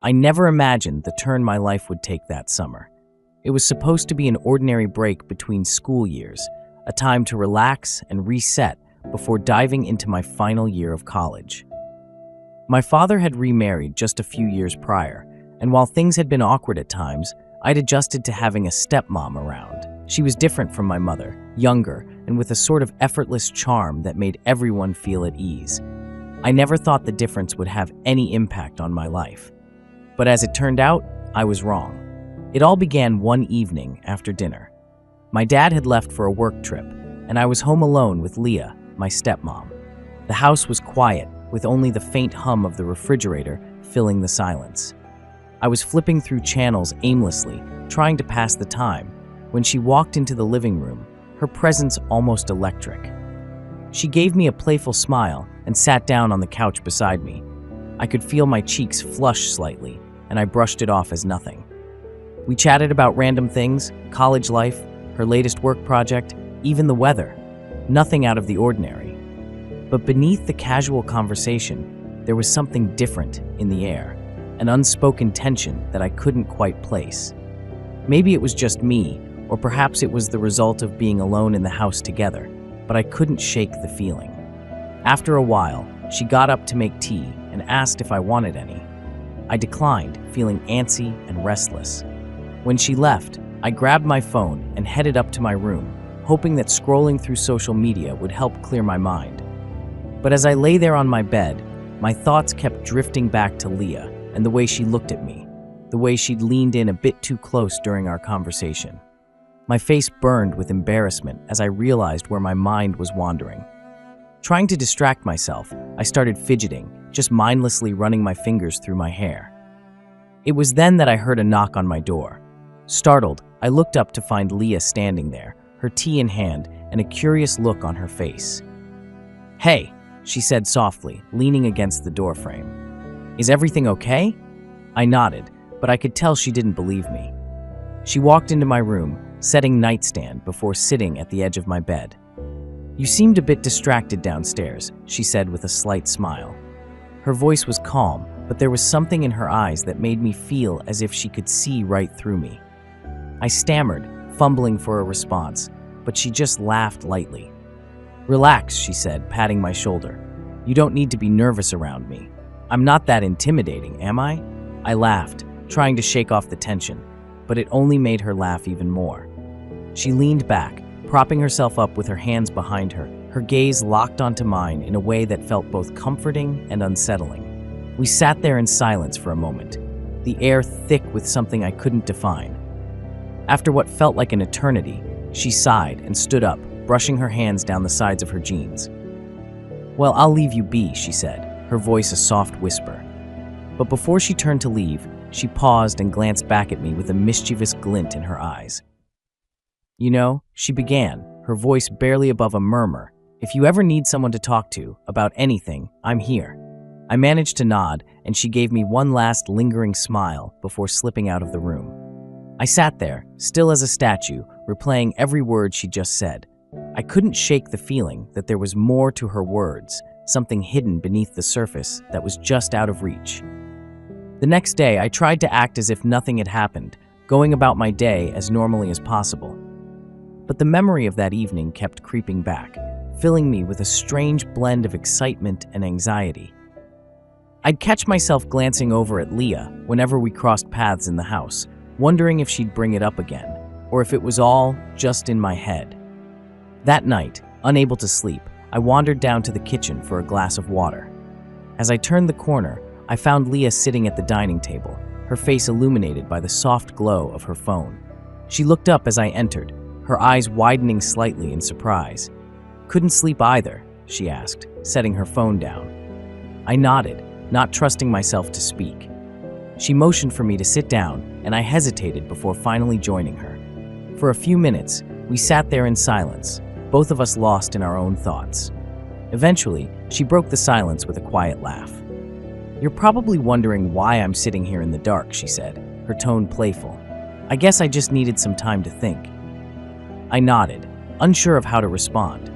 I never imagined the turn my life would take that summer. It was supposed to be an ordinary break between school years, a time to relax and reset before diving into my final year of college. My father had remarried just a few years prior, and while things had been awkward at times, I'd adjusted to having a stepmom around. She was different from my mother, younger, and with a sort of effortless charm that made everyone feel at ease. I never thought the difference would have any impact on my life. But as it turned out, I was wrong. It all began one evening after dinner. My dad had left for a work trip, and I was home alone with Leah, my stepmom. The house was quiet, with only the faint hum of the refrigerator filling the silence. I was flipping through channels aimlessly, trying to pass the time, when she walked into the living room, her presence almost electric. She gave me a playful smile and sat down on the couch beside me. I could feel my cheeks flush slightly, and I brushed it off as nothing. We chatted about random things, college life, her latest work project, even the weather. Nothing out of the ordinary. But beneath the casual conversation, there was something different in the air, an unspoken tension that I couldn't quite place. Maybe it was just me, or perhaps it was the result of being alone in the house together, but I couldn't shake the feeling. After a while, she got up to make tea and asked if I wanted any. I declined, feeling antsy and restless. When she left, I grabbed my phone and headed up to my room, hoping that scrolling through social media would help clear my mind. But as I lay there on my bed, my thoughts kept drifting back to Leah and the way she looked at me, the way she'd leaned in a bit too close during our conversation. My face burned with embarrassment as I realized where my mind was wandering. Trying to distract myself, I started fidgeting, just mindlessly running my fingers through my hair. It was then that I heard a knock on my door. Startled, I looked up to find Leah standing there, her tea in hand and a curious look on her face. "Hey," she said softly, leaning against the doorframe. "Is everything okay?" I nodded, but I could tell she didn't believe me. She walked into my room, setting nightstand before sitting at the edge of my bed. "You seemed a bit distracted downstairs," she said with a slight smile. Her voice was calm, but there was something in her eyes that made me feel as if she could see right through me. I stammered, fumbling for a response, but she just laughed lightly. "Relax," she said, patting my shoulder. "You don't need to be nervous around me. I'm not that intimidating, am I?" I laughed, trying to shake off the tension, but it only made her laugh even more. She leaned back, propping herself up with her hands behind her, her gaze locked onto mine in a way that felt both comforting and unsettling. We sat there in silence for a moment, the air thick with something I couldn't define. After what felt like an eternity, she sighed and stood up, brushing her hands down the sides of her jeans. "Well, I'll leave you be," she said, her voice a soft whisper. But before she turned to leave, she paused and glanced back at me with a mischievous glint in her eyes. "You know," she began, her voice barely above a murmur, "if you ever need someone to talk to about anything, I'm here." I managed to nod, and she gave me one last lingering smile before slipping out of the room. I sat there, still as a statue, replaying every word she just said. I couldn't shake the feeling that there was more to her words, something hidden beneath the surface that was just out of reach. The next day, I tried to act as if nothing had happened, going about my day as normally as possible. But the memory of that evening kept creeping back, filling me with a strange blend of excitement and anxiety. I'd catch myself glancing over at Leah whenever we crossed paths in the house, wondering if she'd bring it up again, or if it was all just in my head. That night, unable to sleep, I wandered down to the kitchen for a glass of water. As I turned the corner, I found Leah sitting at the dining table, her face illuminated by the soft glow of her phone. She looked up as I entered, her eyes widening slightly in surprise. "Couldn't sleep either?" she asked, setting her phone down. I nodded, not trusting myself to speak. She motioned for me to sit down, and I hesitated before finally joining her. For a few minutes, we sat there in silence, both of us lost in our own thoughts. Eventually, she broke the silence with a quiet laugh. "You're probably wondering why I'm sitting here in the dark," she said, her tone playful. "I guess I just needed some time to think." I nodded, unsure of how to respond.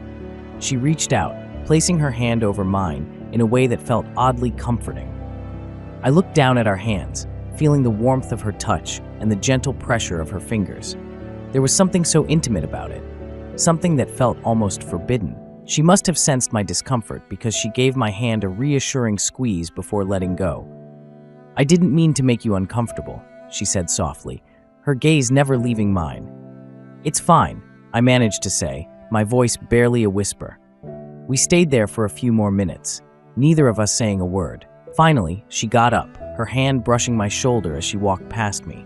She reached out, placing her hand over mine in a way that felt oddly comforting. I looked down at our hands, feeling the warmth of her touch and the gentle pressure of her fingers. There was something so intimate about it, something that felt almost forbidden. She must have sensed my discomfort because she gave my hand a reassuring squeeze before letting go. "I didn't mean to make you uncomfortable," she said softly, her gaze never leaving mine. "It's fine," I managed to say, my voice barely a whisper. We stayed there for a few more minutes, neither of us saying a word. Finally, she got up, her hand brushing my shoulder as she walked past me.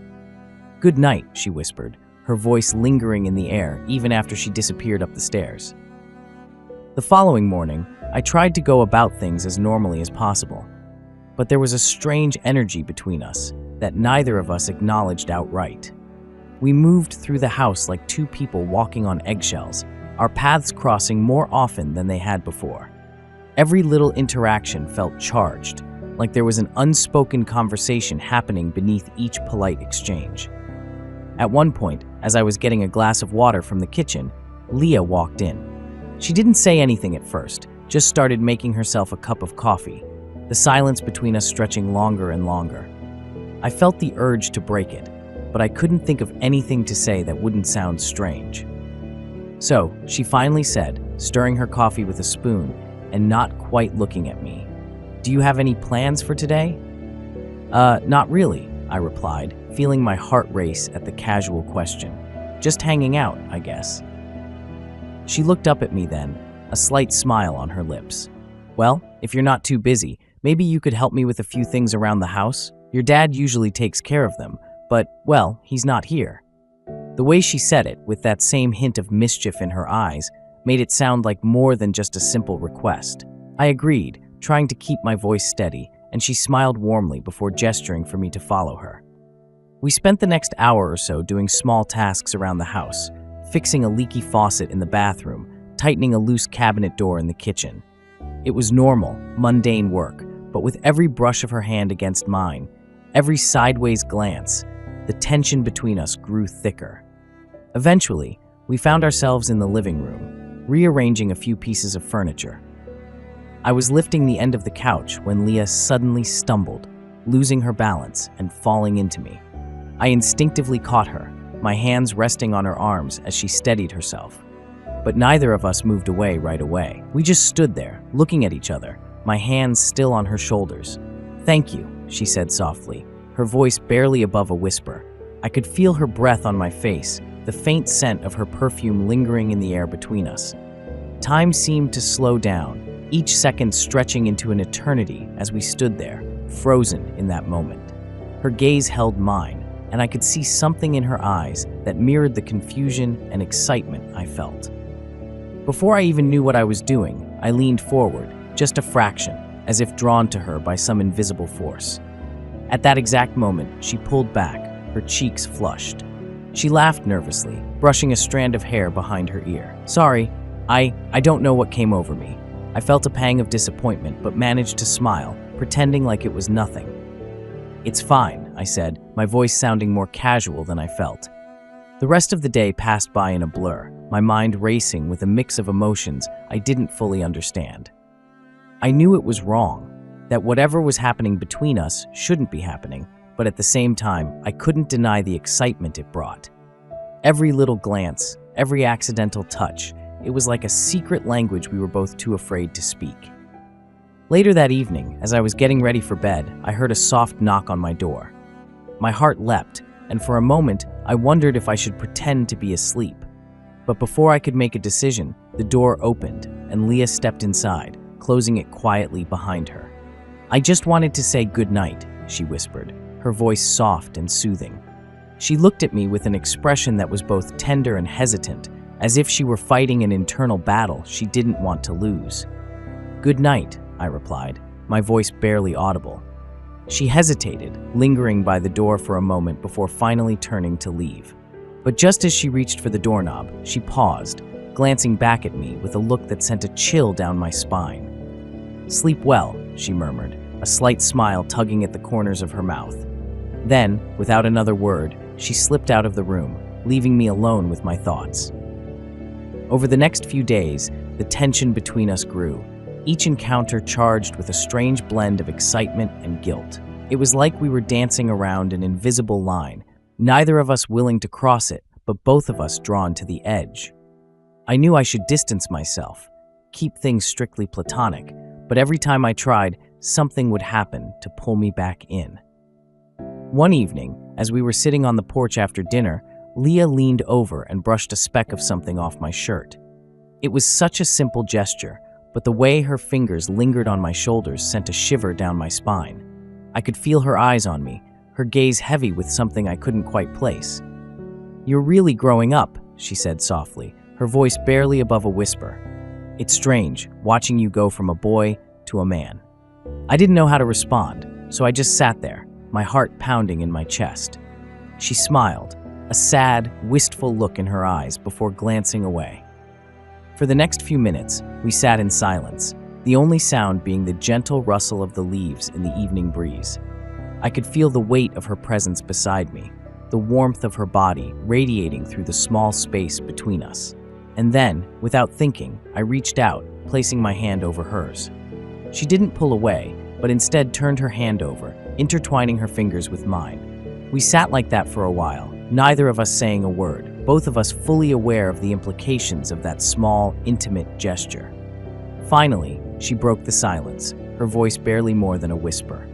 "Good night," she whispered, her voice lingering in the air even after she disappeared up the stairs. The following morning, I tried to go about things as normally as possible, but there was a strange energy between us that neither of us acknowledged outright. We moved through the house like two people walking on eggshells, our paths crossing more often than they had before. Every little interaction felt charged, like there was an unspoken conversation happening beneath each polite exchange. At one point, as I was getting a glass of water from the kitchen, Leah walked in. She didn't say anything at first, just started making herself a cup of coffee, the silence between us stretching longer and longer. I felt the urge to break it, but I couldn't think of anything to say that wouldn't sound strange. So, she finally said, stirring her coffee with a spoon and not quite looking at me, "Do you have any plans for today?" Not really," I replied, feeling my heart race at the casual question. "Just hanging out, I guess." She looked up at me then, a slight smile on her lips. "Well, if you're not too busy, maybe you could help me with a few things around the house? Your dad usually takes care of them, but, well, he's not here." The way she said it, with that same hint of mischief in her eyes, made it sound like more than just a simple request. I agreed, trying to keep my voice steady, and she smiled warmly before gesturing for me to follow her. We spent the next hour or so doing small tasks around the house, fixing a leaky faucet in the bathroom, tightening a loose cabinet door in the kitchen. It was normal, mundane work, but with every brush of her hand against mine, every sideways glance, the tension between us grew thicker. Eventually, we found ourselves in the living room, rearranging a few pieces of furniture. I was lifting the end of the couch when Leah suddenly stumbled, losing her balance and falling into me. I instinctively caught her, my hands resting on her arms as she steadied herself. But neither of us moved away right away. We just stood there, looking at each other, my hands still on her shoulders. "Thank you," she said softly, her voice barely above a whisper. I could feel her breath on my face, the faint scent of her perfume lingering in the air between us. Time seemed to slow down, each second stretching into an eternity as we stood there, frozen in that moment. Her gaze held mine, and I could see something in her eyes that mirrored the confusion and excitement I felt. Before I even knew what I was doing, I leaned forward, just a fraction, as if drawn to her by some invisible force. At that exact moment, she pulled back, her cheeks flushed. She laughed nervously, brushing a strand of hair behind her ear. "Sorry, I don't know what came over me." I felt a pang of disappointment, but managed to smile, pretending like it was nothing. "It's fine," I said, my voice sounding more casual than I felt. The rest of the day passed by in a blur, my mind racing with a mix of emotions I didn't fully understand. I knew it was wrong, that whatever was happening between us shouldn't be happening, but at the same time, I couldn't deny the excitement it brought. Every little glance, every accidental touch, it was like a secret language we were both too afraid to speak. Later that evening, as I was getting ready for bed, I heard a soft knock on my door. My heart leapt, and for a moment, I wondered if I should pretend to be asleep. But before I could make a decision, the door opened, and Leah stepped inside, closing it quietly behind her. "I just wanted to say good night," she whispered, her voice soft and soothing. She looked at me with an expression that was both tender and hesitant, as if she were fighting an internal battle she didn't want to lose. "Good night," I replied, my voice barely audible. She hesitated, lingering by the door for a moment before finally turning to leave. But just as she reached for the doorknob, she paused, glancing back at me with a look that sent a chill down my spine. "Sleep well," she murmured, a slight smile tugging at the corners of her mouth. Then, without another word, she slipped out of the room, leaving me alone with my thoughts. Over the next few days, the tension between us grew, each encounter charged with a strange blend of excitement and guilt. It was like we were dancing around an invisible line, neither of us willing to cross it, but both of us drawn to the edge. I knew I should distance myself, keep things strictly platonic, but every time I tried, something would happen to pull me back in. One evening, as we were sitting on the porch after dinner, Leah leaned over and brushed a speck of something off my shirt. It was such a simple gesture, but the way her fingers lingered on my shoulders sent a shiver down my spine. I could feel her eyes on me, her gaze heavy with something I couldn't quite place. "You're really growing up," she said softly, her voice barely above a whisper. "It's strange, watching you go from a boy to a man." I didn't know how to respond, so I just sat there, my heart pounding in my chest. She smiled, a sad, wistful look in her eyes before glancing away. For the next few minutes, we sat in silence, the only sound being the gentle rustle of the leaves in the evening breeze. I could feel the weight of her presence beside me, the warmth of her body radiating through the small space between us. And then, without thinking, I reached out, placing my hand over hers. She didn't pull away, but instead turned her hand over, intertwining her fingers with mine. We sat like that for a while, neither of us saying a word, both of us fully aware of the implications of that small, intimate gesture. Finally, she broke the silence, her voice barely more than a whisper.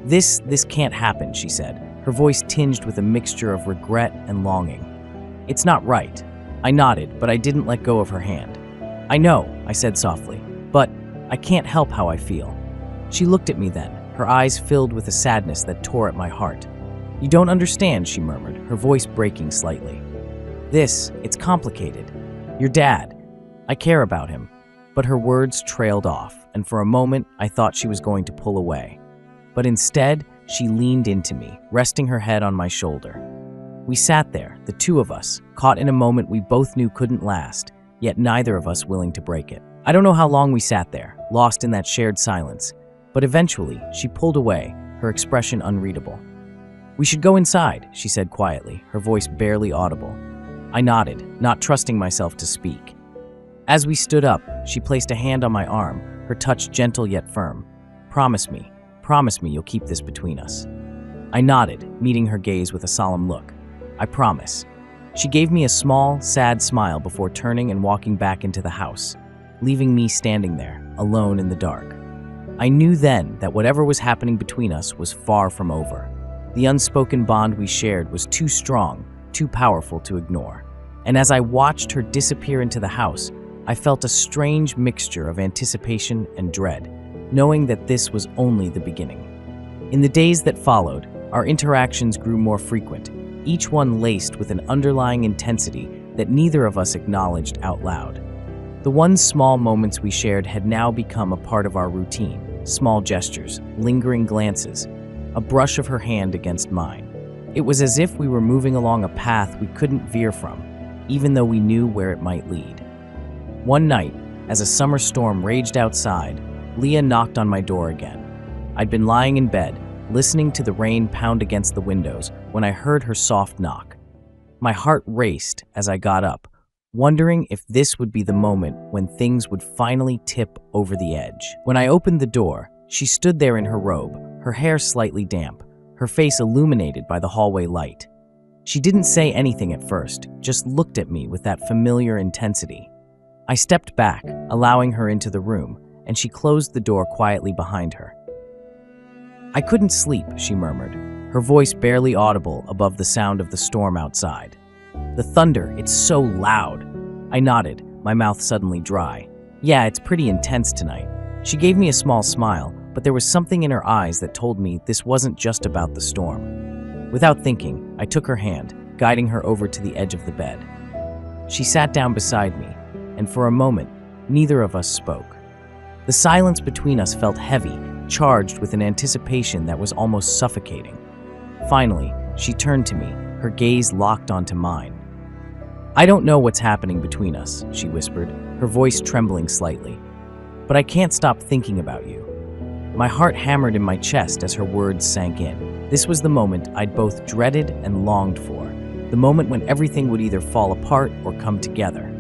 This can't happen," she said, her voice tinged with a mixture of regret and longing. "It's not right." I nodded, but I didn't let go of her hand. "I know," I said softly, "but I can't help how I feel." She looked at me then, her eyes filled with a sadness that tore at my heart. "You don't understand," she murmured, her voice breaking slightly. It's complicated. Your dad. I care about him." But her words trailed off, and for a moment I thought she was going to pull away. But instead, she leaned into me, resting her head on my shoulder. We sat there, the two of us, caught in a moment we both knew couldn't last, yet neither of us willing to break it. I don't know how long we sat there, lost in that shared silence, but eventually she pulled away, her expression unreadable. "We should go inside," she said quietly, her voice barely audible. I nodded, not trusting myself to speak. As we stood up, she placed a hand on my arm, her touch gentle yet firm. Promise me you'll keep this between us." I nodded, meeting her gaze with a solemn look. "I promise." She gave me a small, sad smile before turning and walking back into the house, leaving me standing there, alone in the dark. I knew then that whatever was happening between us was far from over. The unspoken bond we shared was too strong, too powerful to ignore. And as I watched her disappear into the house, I felt a strange mixture of anticipation and dread, knowing that this was only the beginning. In the days that followed, our interactions grew more frequent, each one laced with an underlying intensity that neither of us acknowledged out loud. The one small moments we shared had now become a part of our routine, small gestures, lingering glances, a brush of her hand against mine. It was as if we were moving along a path we couldn't veer from, even though we knew where it might lead. One night, as a summer storm raged outside, Leah knocked on my door again. I'd been lying in bed, listening to the rain pound against the windows, when I heard her soft knock. My heart raced as I got up, wondering if this would be the moment when things would finally tip over the edge. When I opened the door, she stood there in her robe, her hair slightly damp, her face illuminated by the hallway light. She didn't say anything at first, just looked at me with that familiar intensity. I stepped back, allowing her into the room, and she closed the door quietly behind her. "I couldn't sleep," she murmured, her voice barely audible above the sound of the storm outside. "The thunder, it's so loud." I nodded, my mouth suddenly dry. "Yeah, it's pretty intense tonight." She gave me a small smile, but there was something in her eyes that told me this wasn't just about the storm. Without thinking, I took her hand, guiding her over to the edge of the bed. She sat down beside me, and for a moment, neither of us spoke. The silence between us felt heavy, charged with an anticipation that was almost suffocating. Finally, she turned to me, her gaze locked onto mine. "I don't know what's happening between us," she whispered, her voice trembling slightly. "But I can't stop thinking about you." My heart hammered in my chest as her words sank in. This was the moment I'd both dreaded and longed for, the moment when everything would either fall apart or come together.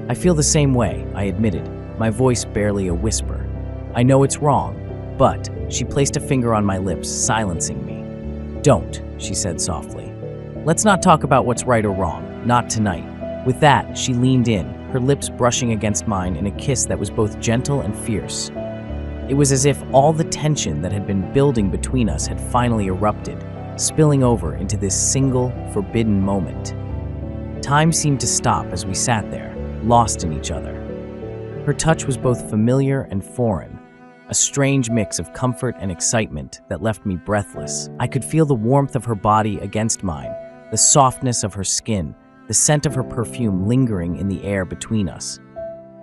"I feel the same way," I admitted, my voice barely a whisper. "I know it's wrong, But she placed a finger on my lips, silencing me. "Don't," she said softly. "Let's not talk about what's right or wrong. Not tonight." With that, she leaned in, her lips brushing against mine in a kiss that was both gentle and fierce. It was as if all the tension that had been building between us had finally erupted, spilling over into this single, forbidden moment. Time seemed to stop as we sat there, lost in each other. Her touch was both familiar and foreign, a strange mix of comfort and excitement that left me breathless. I could feel the warmth of her body against mine, the softness of her skin, the scent of her perfume lingering in the air between us.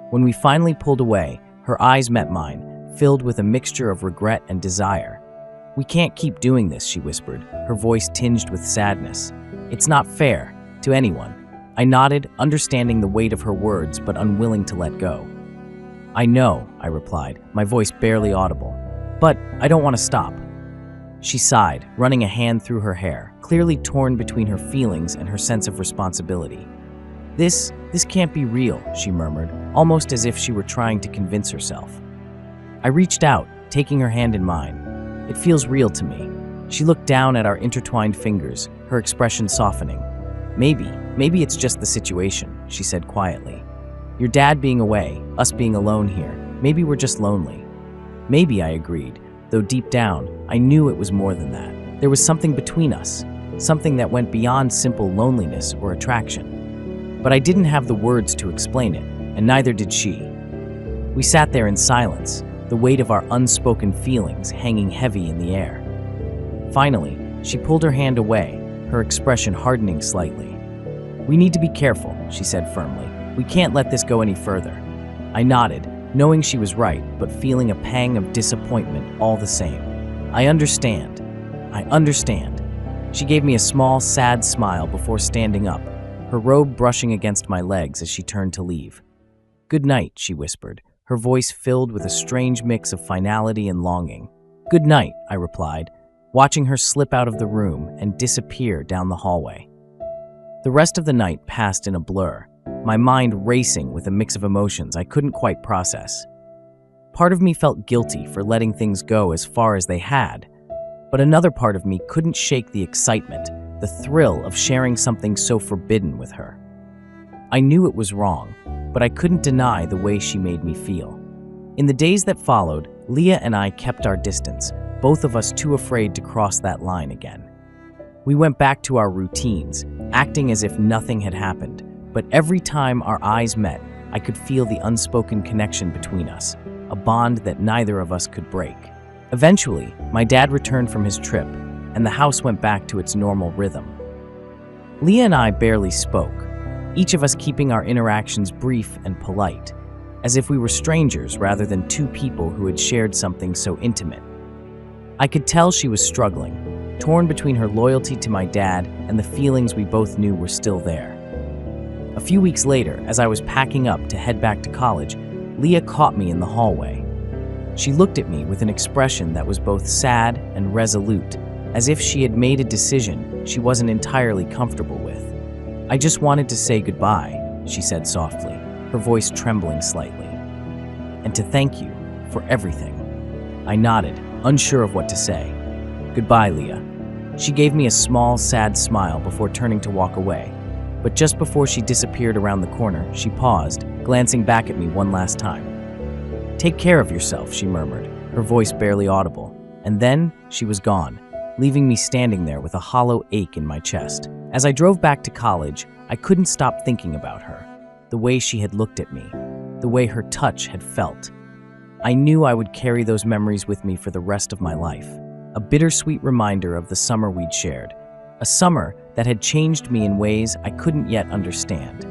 When we finally pulled away, her eyes met mine, filled with a mixture of regret and desire. "We can't keep doing this," she whispered, her voice tinged with sadness. "It's not fair to anyone." I nodded, understanding the weight of her words but unwilling to let go. "I know," I replied, my voice barely audible, "but I don't want to stop." She sighed, running a hand through her hair, clearly torn between her feelings and her sense of responsibility. This can't be real," she murmured, almost as if she were trying to convince herself. I reached out, taking her hand in mine. "It feels real to me." She looked down at our intertwined fingers, her expression softening. Maybe it's just the situation," she said quietly. "Your dad being away, us being alone here. Maybe we're just lonely." "Maybe," I agreed, though deep down, I knew it was more than that. There was something between us, something that went beyond simple loneliness or attraction. But I didn't have the words to explain it, and neither did she. We sat there in silence, the weight of our unspoken feelings hanging heavy in the air. Finally, she pulled her hand away, her expression hardening slightly. "We need to be careful," she said firmly. "We can't let this go any further." I nodded, knowing she was right, but feeling a pang of disappointment all the same. I understand. She gave me a small, sad smile before standing up, her robe brushing against my legs as she turned to leave. "Good night," she whispered, her voice filled with a strange mix of finality and longing. "Good night," I replied, watching her slip out of the room and disappear down the hallway. The rest of the night passed in a blur, my mind racing with a mix of emotions I couldn't quite process. Part of me felt guilty for letting things go as far as they had, but another part of me couldn't shake the excitement, the thrill of sharing something so forbidden with her. I knew it was wrong, but I couldn't deny the way she made me feel. In the days that followed, Leah and I kept our distance, both of us too afraid to cross that line again. We went back to our routines, acting as if nothing had happened, but every time our eyes met, I could feel the unspoken connection between us, a bond that neither of us could break. Eventually, my dad returned from his trip, and the house went back to its normal rhythm. Leah and I barely spoke, each of us keeping our interactions brief and polite, as if we were strangers rather than two people who had shared something so intimate. I could tell she was struggling, torn between her loyalty to my dad and the feelings we both knew were still there. A few weeks later, as I was packing up to head back to college, Leah caught me in the hallway. She looked at me with an expression that was both sad and resolute, as if she had made a decision she wasn't entirely comfortable with. "I just wanted to say goodbye," she said softly, her voice trembling slightly. "And to thank you for everything." I nodded, unsure of what to say. "Goodbye, Leah." She gave me a small, sad smile before turning to walk away. But just before she disappeared around the corner, she paused, glancing back at me one last time. "Take care of yourself," she murmured, her voice barely audible. And then she was gone, leaving me standing there with a hollow ache in my chest. As I drove back to college, I couldn't stop thinking about her, the way she had looked at me, the way her touch had felt. I knew I would carry those memories with me for the rest of my life, a bittersweet reminder of the summer we'd shared, a summer that had changed me in ways I couldn't yet understand.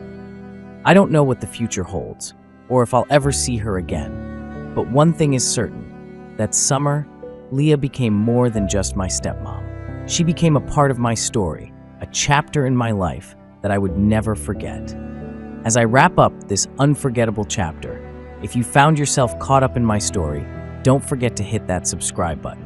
I don't know what the future holds, or if I'll ever see her again, but one thing is certain: that summer, Leah became more than just my stepmom. She became a part of my story, a chapter in my life that I would never forget. As I wrap up this unforgettable chapter, if you found yourself caught up in my story, don't forget to hit that subscribe button.